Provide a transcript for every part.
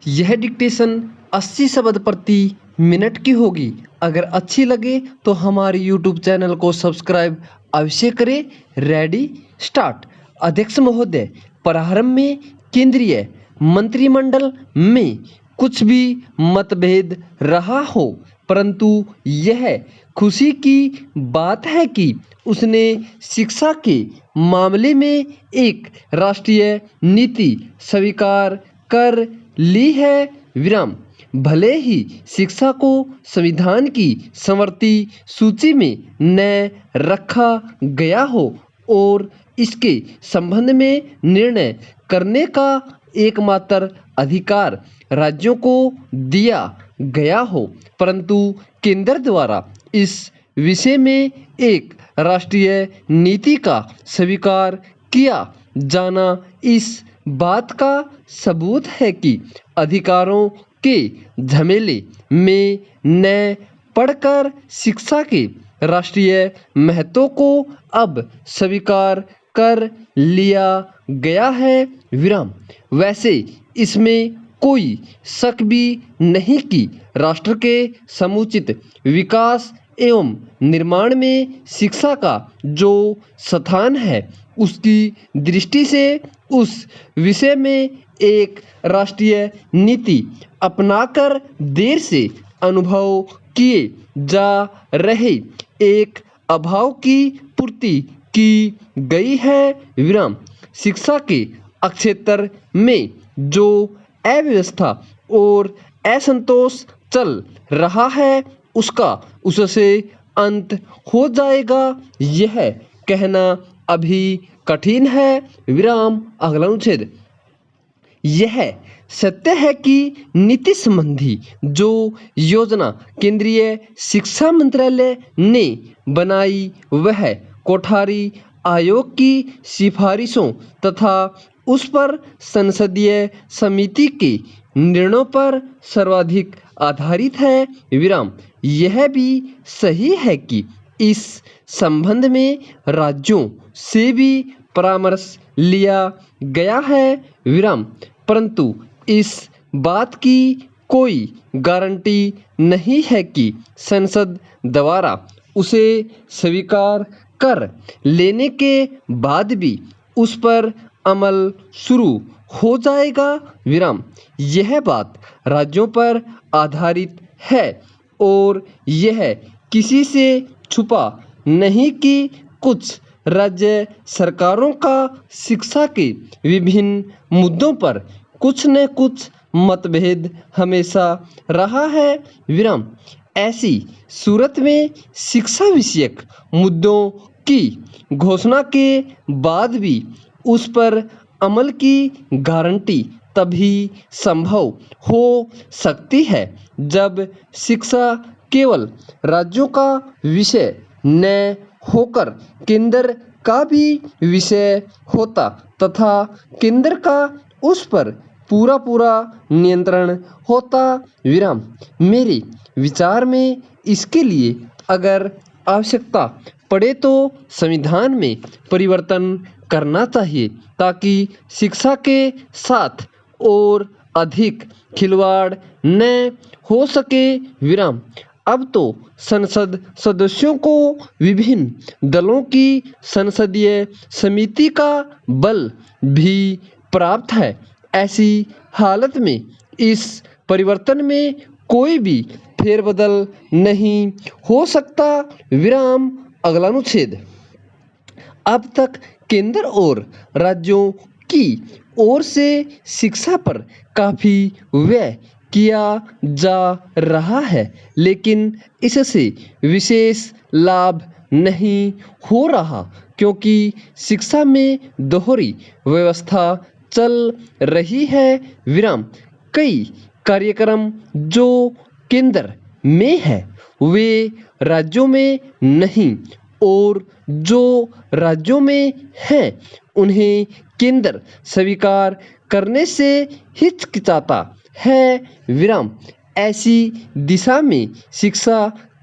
यह डिक्टेशन 80 शब्द प्रति मिनट की होगी। अगर अच्छी लगे तो हमारे यूट्यूब चैनल को सब्सक्राइब अवश्य करें। Ready start. अध्यक्ष महोदय, प्रारंभ में केंद्रीय मंत्रिमंडल में कुछ भी मतभेद रहा हो, परंतु यह खुशी की बात है कि उसने शिक्षा के मामले में एक राष्ट्रीय नीति स्वीकार कर ली है। विराम। भले ही शिक्षा को संविधान की समवर्ती सूची में न रखा गया हो और इसके संबंध में निर्णय करने का एकमात्र अधिकार राज्यों को दिया गया हो, परंतु केंद्र द्वारा इस विषय में एक राष्ट्रीय नीति का स्वीकार किया जाना इस बात का सबूत है कि अधिकारों के झमेले में न पढ़कर शिक्षा के राष्ट्रीय महत्व को अब स्वीकार कर लिया गया है। विराम। वैसे इसमें कोई शक भी नहीं कि राष्ट्र के समुचित विकास एवं निर्माण में शिक्षा का जो स्थान है, उसकी दृष्टि से उस विषय में एक राष्ट्रीय नीति अपनाकर देर से अनुभव किए जा रहे एक अभाव की पूर्ति की गई है। विराम। शिक्षा के क्षेत्र में जो अव्यवस्था और असंतोष चल रहा है, उससे अंत हो जाएगा, यह कहना अभी कठिन है। विराम। अगला अनुच्छेद। यह सत्य है कि नीति संबंधी जो योजना केंद्रीय शिक्षा मंत्रालय ने बनाई वह कोठारी आयोग की सिफारिशों तथा उस पर संसदीय समिति के निर्णयों पर सर्वाधिक आधारित है। विराम। यह भी सही है कि इस संबंध में राज्यों से भी परामर्श लिया गया है। विराम। परंतु इस बात की कोई गारंटी नहीं है कि संसद द्वारा उसे स्वीकार कर लेने के बाद भी उस पर अमल शुरू हो जाएगा। विराम। यह बात राज्यों पर आधारित है और यह किसी से छुपा नहीं कि कुछ राज्य सरकारों का शिक्षा के विभिन्न मुद्दों पर कुछ न कुछ मतभेद हमेशा रहा है। विराम। ऐसी सूरत में शिक्षा विषयक मुद्दों की घोषणा के बाद भी उस पर अमल की गारंटी तभी संभव हो सकती है जब शिक्षा केवल राज्यों का विषय न होकर केंद्र का भी विषय होता तथा केंद्र का उस पर पूरा नियंत्रण होता। विराम। मेरे विचार में इसके लिए अगर आवश्यकता पड़े तो संविधान में परिवर्तन करना चाहिए ताकि शिक्षा के साथ और अधिक खिलवाड़ न हो सके। विराम। अब तो संसद सदस्यों को विभिन्न दलों की संसदीय समिति का बल भी प्राप्त है। ऐसी हालत में इस परिवर्तन में कोई भी फेरबदल नहीं हो सकता। विराम। अगला अनुच्छेद। अब तक केंद्र और राज्यों की ओर से शिक्षा पर काफी व्यय किया जा रहा है, लेकिन इससे विशेष लाभ नहीं हो रहा क्योंकि शिक्षा में दोहरी व्यवस्था चल रही है। विराम। कई कार्यक्रम जो केंद्र में है वे राज्यों में नहीं और जो राज्यों में हैं उन्हें केंद्र स्वीकार करने से हिचकिचाता है। विराम। ऐसी दिशा में शिक्षा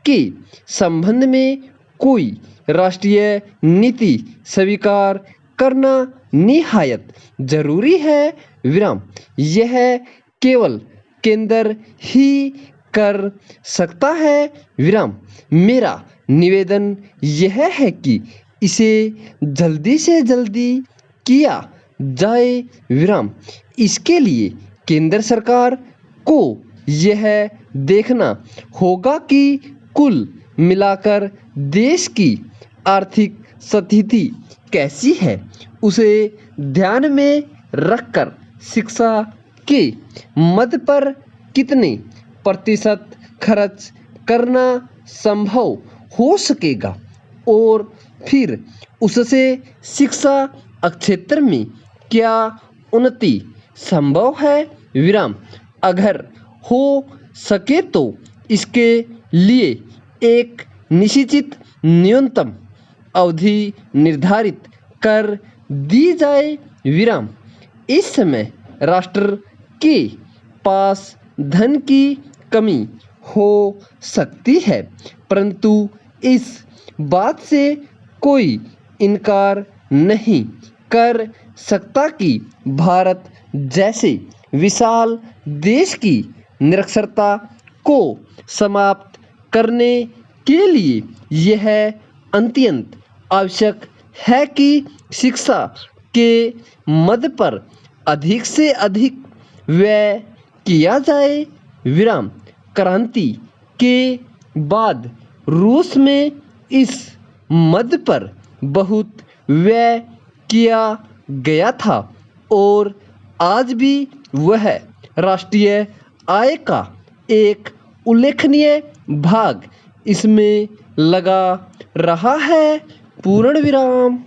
के संबंध में कोई राष्ट्रीय नीति स्वीकार करना निहायत जरूरी है। विराम। यह केवल केंद्र ही कर सकता है विराम। मेरा निवेदन यह है कि इसे जल्दी से जल्दी किया जाए विराम। इसके लिए केंद्र सरकार को यह देखना होगा कि कुल मिलाकर देश की आर्थिक स्थिति कैसी है, उसे ध्यान में रखकर शिक्षा के मद पर कितने प्रतिशत खर्च करना संभव हो सकेगा और फिर उससे शिक्षा क्षेत्र में क्या उन्नति संभव है विराम। अगर हो सके तो इसके लिए एक निश्चित न्यूनतम अवधि निर्धारित कर दी जाए विराम। इस समय राष्ट्र के पास धन की कमी हो सकती है, परंतु इस बात से कोई इनकार नहीं कर सकता कि भारत जैसे विशाल देश की निरक्षरता को समाप्त करने के लिए यह अत्यंत आवश्यक है कि शिक्षा के मद पर अधिक से अधिक व्यय किया जाए विराम। क्रांति के बाद रूस में इस मद पर बहुत व्यय किया गया था और आज भी वह राष्ट्रीय आय का एक उल्लेखनीय भाग इसमें लगा रहा है। पूर्ण विराम।